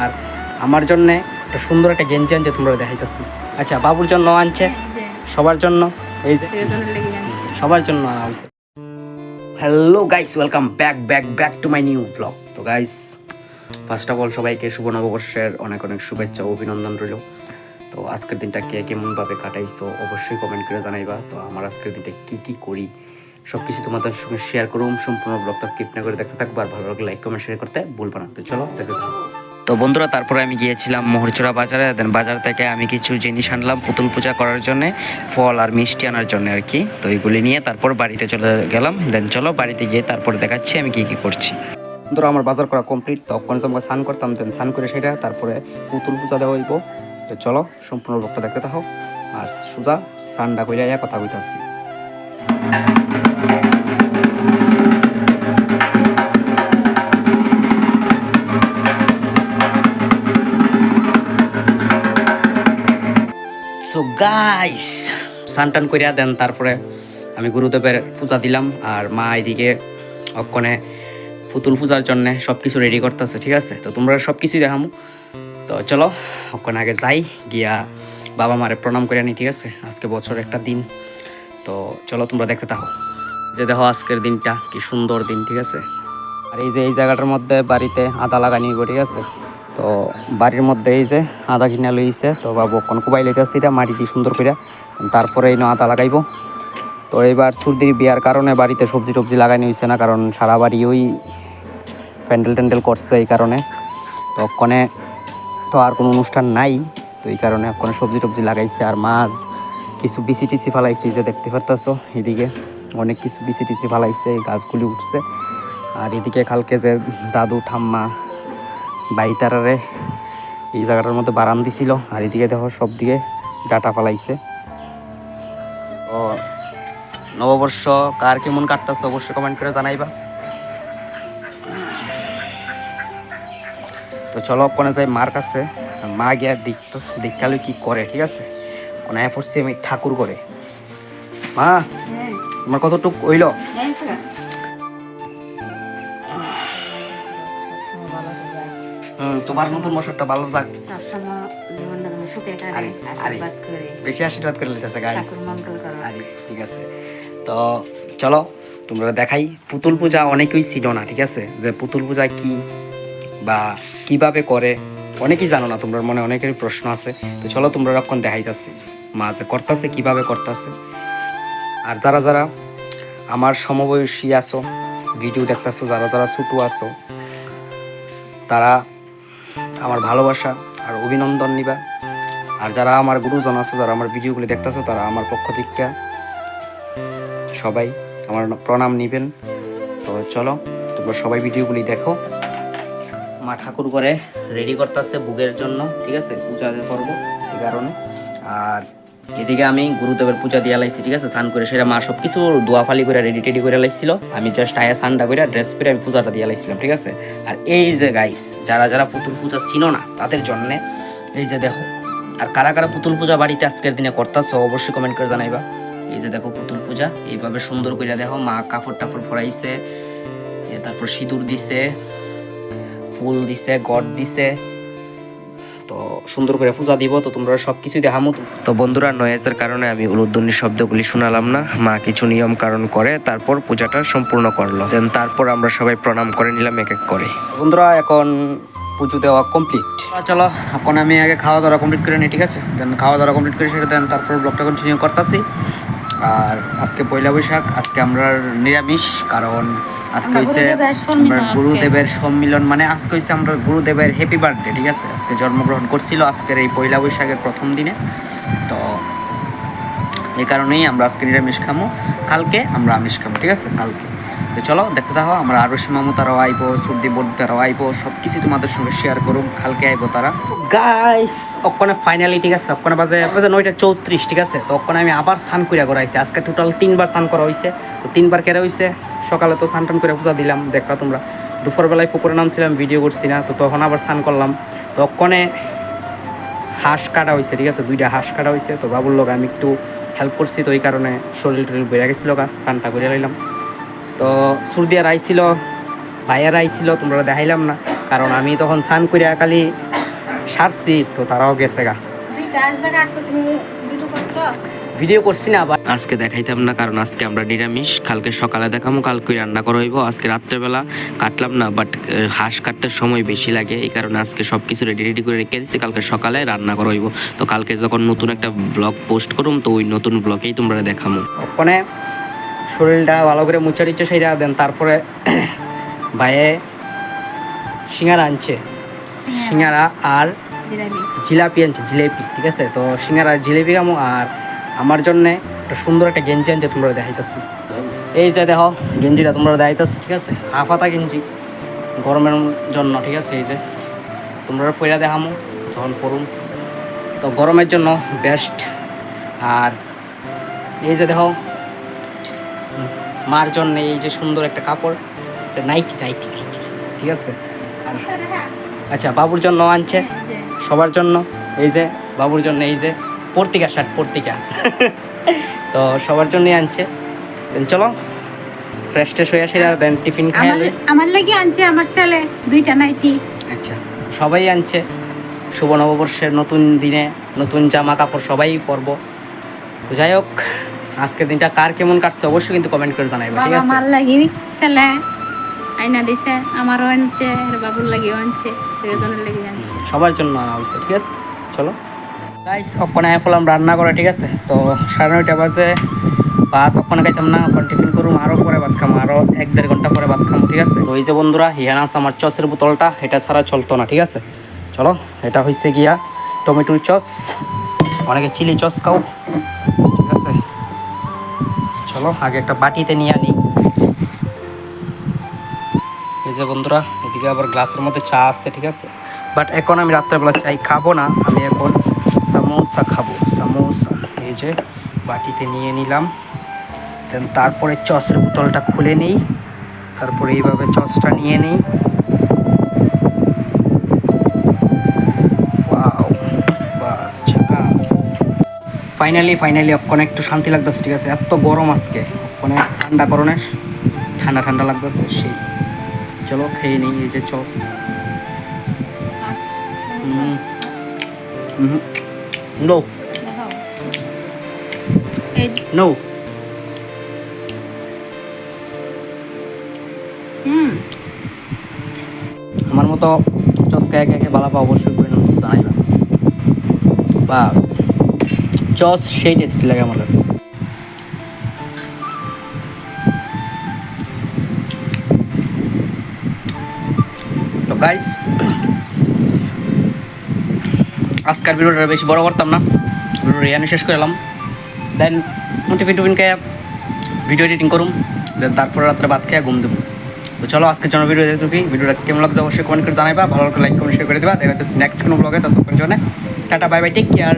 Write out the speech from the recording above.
আর আমার জন্যে একটা সুন্দর একটা গেঞ্জি আনছে, তোমরা দেখাইতেছি। আচ্ছা, বাবুর জন্য আনছে, সবার জন্য, এই যে সবার জন্য আনা হয়েছে। Hello guys, welcome back to my new blog. তো গাইস, ফার্স্ট অফ অল সবাইকে শুভ নববর্ষের অনেক অনেক শুভেচ্ছা ও অভিনন্দন রইল। তো আজকের দিনটা কে কেমনভাবে কাটাইছো অবশ্যই কমেন্ট করে জানাইবা। তো আমার আজকের দিনটা কী করি সব কিছু তোমাদের সঙ্গে শেয়ার করুম। সম্পূর্ণ ব্লগটা স্কিপ না করে দেখতে থাকবো, আর ভালো লাগলে লাইক কমেন্ট শেয়ার করতে ভুলবা না। তো চলো দেখতে থাকবো। তো বন্ধুরা, তারপরে আমি গিয়েছিলাম মোহরচড়া বাজারে। দেন বাজার থেকে আমি কিছু জিনিস আনলাম পুতুল পূজা করার জন্য, ফল আর মিষ্টি আনার জন্য আর কি। তো এইগুলি নিয়ে তারপর বাড়িতে চলে গেলাম। দেন চলো বাড়িতে গিয়ে তারপরে দেখাচ্ছি আমি কী করছি। বন্ধুরা, আমার বাজার করা কমপ্লিট। তখন আমাকে স্নান করতাম, দেন স্নান করে সেটা তারপরে পুতুল পূজা দেওয়া হইব। তো চলো সম্পূর্ণ ব্লগটা দেখতে থাকো, আর সোজা স্নানটা করে কথা কইতাছি। সো গাইস, স্নান করিয়া দেন তারপরে আমি গুরুদেবের পূজা দিলাম, আর মা এদিকে অক্ষণে পুতুল পূজার জন্য সব কিছু রেডি করতেছে। ঠিক আছে, তো তোমরা সব কিছুই দেখামো। তো চলো অক্ষণ আগে যাই, গিয়া বাবা মারে প্রণাম করে আনি। ঠিক আছে, আজকে বছর একটা দিন। তো চলো তোমরা দেখতে থাকো যে দেখো আজকের দিনটা কি সুন্দর দিন। ঠিক আছে, আর এই যে এই জায়গাটার মধ্যে বাড়িতে আদা লাগানি হইব। ঠিক আছে, তো বাড়ির মধ্যে এই যে আদা কিনা লইছে, তো বাবু কোনো কুবাই লইতেছে এটা মাটি দিয়ে সুন্দর করে, তারপরে এই আদা লাগাইব। তো এবার সুরদির বিয়ার কারণে বাড়িতে সবজি টবজি লাগানি হয়েছে না, কারণ সারা বাড়ি ওই প্যান্ডেল করছে এই কারণে। তো ওখানে তো আর কোনো অনুষ্ঠান নাই, তো এই কারণে ওখানে সবজি টবজি লাগাইছে। আর মাছ কিছু বিসি টিসি ফালাইছে, যে দেখতে পারতেছো এদিকে অনেক কিছু বিসি টিসি ফালাইছে, গাছগুলি উঠছে। আর এদিকে কালকে যে দাদু ঠাম্মা বাইতারারে এই জায়গাটার মধ্যে বারান দিছিল, আর এদিকে দেখো সব দিকে ডাটা ফালাইছে। ও নববর্ষ কার কেমন কাটতেছে অবশ্যই কমেন্ট করে জানাইবা। তো চলো ওখানে যাই মার কাছে, মা গিয়া দেখালো কি করে। ঠিক আছে, ওখানে পড়ছি আমি ঠাকুর করে। মা, তোমার কতটুক হইল? তোমার নতুন বছরটা ভালো যাক, বেশি আশীর্বাদ করে লিতেছে গাইস। ঠিক আছে, তো চলো তোমরা দেখাই। পুতুল পূজা অনেকেই ছিল না। ঠিক আছে, যে পুতুল পূজা কি বা কিভাবে করে অনেকেই জানো না, তোমরা মনে অনেকেরই প্রশ্ন আছে। তো চলো তোমরা রক্ষণ দেখাইতেছি মা যে করতেছে কিভাবে করতেছে। আর যারা যারা আমার সমবয়সী আছো, ভিডিও দেখতেছো, যারা যারা ছোটো আছো, তারা আমার ভালোবাসা আর অভিনন্দন নিবা। আর যারা আমার গুরুজন আছো, যারা আমার ভিডিওগুলি দেখতেছো, তারা আমার পক্ষ থেকে সবাই আমার প্রণাম নিবেন। তো চলো তোমরা সবাই ভিডিওগুলি দেখো। মা ঠাকুর করে রেডি করতেছে ভোগের জন্য। ঠিক আছে, পূজা করবো এই কারণে। আর এদিকে আমি গুরুদেবের পূজা দিয়ে লাইছি। ঠিক আছে, স্নান করে সেটা মা সব কিছু দোয়াফালি করে রেডি টেডি করে লাইছিল। আমি জাস্ট আয়া স্নানটা করে ড্রেস পরে আমি পূজাটা দিয়ে লাইছিলাম। ঠিক আছে, আর এই যে গাইস, যারা যারা পুতুল পূজা ছিল না তাদের জন্যে এই যে দেখো। আর কারা কারা পুতুল পূজা বাড়িতে আজকের দিনে করতেছো অবশ্যই কমেন্ট করে জানাইবা। এই যে দেখো পুতুল পূজা এইভাবে সুন্দর করে দেখো, মা কাপড় টাপড় ফরাইছে, তারপর সিঁদুর দিছে, ফুল দিছে, গড় দিছে। তো সুন্দর করে পূজা দিব। তো তোমরা সব কিছুই দেখামো। তো বন্ধুরা, নয়েজের কারণে আমি উলুধ্বনির শব্দগুলি শোনালাম না। মা কিছু নিয়ম কারণ করে তারপর পূজাটা সম্পূর্ণ করলো। দেন তারপর আমরা সবাই প্রণাম করে নিলাম এক এক করে। বন্ধুরা, এখন পুজো দেওয়া কমপ্লিট। চলো এখন আমি আগে খাওয়া দাওয়া কমপ্লিট করে নিই। ঠিক আছে, দেন খাওয়া দাওয়া কমপ্লিট করে সেটা দেন তারপর ব্লগটা কন্টিনিউ করতেছি। আর আজকে পয়লা বৈশাখ, আজকে আমরা নিরামিষ, কারণ আজকে হচ্ছে আমরা গুরুদেবের সম্মিলন, মানে আজকে হচ্ছে আমরা গুরুদেবের হ্যাপি বার্থডে। ঠিক আছে, আজকে জন্মগ্রহণ করছিল আজকের এই পয়লা বৈশাখের প্রথম দিনে। তো এই কারণেই আমরা আজকে নিরামিষ খামো, কালকে আমরা আমিষ খামো। ঠিক আছে, কালকে। তো চলো দেখতে থাকো। আমরা আরশি মামু তারাও আইবো, সুরদি বোর্ড তারাও আইবো, সব কিছু তোমাদের সঙ্গে শেয়ার করুন। কালকে আইবো তারা গাইস। ওখানে ফাইনালি ঠিক আছে, ওখানে বাজে 9:34। ঠিক আছে, তো ওখানে আমি আবার স্নান করিয়া করাইছি। আজকে টোটাল 3বার স্নান করা হয়েছে। তো 3বার কেরা হয়েছে। সকালে তো স্নান টান করে পূজা দিলাম, দেখলা তোমরা। দুপুরবেলায় পুকুরে নামছিলাম, ভিডিও করছি না, তো তখন আবার স্নান করলাম। তো ওখানে হাঁস কাটা হয়েছে। ঠিক আছে, 2টা হাঁস কাটা হয়েছে। তো বাবুর লোক আমি একটু হেল্প করছি, তো এই কারণে শরীর টরিল বেড়ে গেছিলো, স্নানটা করে লাইলাম। তো সুরদিয়ার আইছিল, ভাইয়ার আইছিল, তোমরা দেখাইলাম না, কারণ আমি তখন স্নান করিয়া খালি সারছি তো তারাও গেছে গা। ভিডিও করছি না আবার আজকে দেখাইতাম না, কারণ আজকে আমরা নিরামিষ। কালকে সকালে দেখামো, কালকে রান্না করা হইব। আজকে রাত্রেবেলা কাটলাম না, বাট হাঁস কাটতে সময় বেশি লাগে, এই কারণে আজকে সব কিছু রেডি করে রেখে দিচ্ছি। কালকে সকালে রান্না করা হইব। তো কালকে যখন নতুন একটা ব্লগ পোস্ট করুম, তো ওই নতুন ব্লগেই তোমরা দেখামো। ওখানে শরীরটা ভালো করে মুছা টিচ্ছে সেইটা দেন। তারপরে ভাইয়ে সিঙ্গারা আনছে, সিঙ্গারা আর জিলাপি আনছে, জিলেপি। ঠিক আছে, তো সিঙ্গারা আর জিলেপি খামো। আর আমার জন্যে একটা সুন্দর একটা গেঞ্জি আনছে, তোমরা দেখাইতেছি। এই যে দেখো গেঞ্জিটা তোমরা দেখাইতেছি। ঠিক আছে, হাফাতা গেঞ্জি গরমের জন্য। ঠিক আছে, এই যে তোমরা পয়লা দেখামো যখন পড়ুম, তো গরমের জন্য বেস্ট। আর এই যে দেখো মার জন্য এই যে সুন্দর একটা কাপড়, নাইটি নাইটি নাইটি। ঠিক আছে, আর আচ্ছা বাবুর জন্য আনছে, সবার জন্য। এই যে বাবুর জন্য এই যে পর্তিকা শার্ট, পর্তিকা তো সবার জন্যই আনছে। চলো ফ্রেশ ট্রেশ হয়ে আসি, আর দেন টিফিন খাই। আমার লাগি আনছে আমার ছেলে দুইটা নাইটি। আচ্ছা, সবাই আনছে। শুভ নববর্ষের নতুন দিনে নতুন জামা কাপড় সবাই পরবো। তো যাই হোক, আজকের দিনটা কার কেমন কাটছে অবশ্যই কিন্তু কমেন্ট করে জানাইবে। ঠিক আছে, আমার লাগি ছেলে আইনা দিছে, আমারও আনছে, আর বাবুর লাগিও আনছে, দুজনের লাগি আনছে, সবার জন্য আনা হয়েছে। ঠিক আছে, চলো গাইস, ওখানে ফলাম রান্না করে। ঠিক আছে, তো 9:30 বাজে। ভাত ওখানে খাইতাম না, ওখানে টিফিন করুম, আরও পরে ভাত খামো, আরও 1-1.5 ঘন্টা পরে ভাত খামো। ঠিক আছে, তো এই যে বন্ধুরা হিয়ানাস আমার চসের বোতলটা, এটা ছাড়া চলতো না। ঠিক আছে, চলো এটা হচ্ছে গিয়া টমেটোর চস, অনেকে চিলি চস খাও। ঠিক আছে, চলো আগে একটা বাটিতে নিয়ে আনি। এই যে বন্ধুরা, এদিকে আবার গ্লাসের মধ্যে চা আসছে। ঠিক আছে, বাট এখন আমি রাত্রেবেলা চাই খাবো না, আমি এখন সামোসা খাবো, সামোসা। এই যে বাটিতে নিয়ে নিলাম, দেন তারপরে চসের বোতলটা খুলে নিই, তারপরে এইভাবে চসটা নিয়ে নিই। ফাইনালি অনেক একটু শান্তি লাগতেছে। ঠিক আছে, এত গরম আজকে, অনেক ঠান্ডা করোনা, ঠান্ডা ঠান্ডা লাগতেছে সেই। চলো খেয়ে নিই এই যে চস। নো নো, আমার মতো চস খেয়ে খেয়ে ভালো পাও অবশ্যই করে জানাইবা। বাস চস সেই টেস্টি লাগে আমার কাছে। তো গাইস, আজকের ভিডিওটা বেশি বড় করতাম না, ভিডিও রিয়ানে শেষ করে এলাম। দেন টিফিন খেয়ে ভিডিও এডিটিং করুম, দেন তারপরে রাত্রে ভাত খেয়ে ঘুম দেবো। তো চলো আজকের জন্য ভিডিও দেখি। ভিডিওটা কেমন লাগছে অবশ্যই কমেন্ট করে জানাইবা, ভালো লাগলে লাইক কমেন্ট শেয়ার করে দেবা। দেখা যাচ্ছে নেক্সট কোনো ব্লগে, ততক্ষণ জন্য tata, bye bye, take care.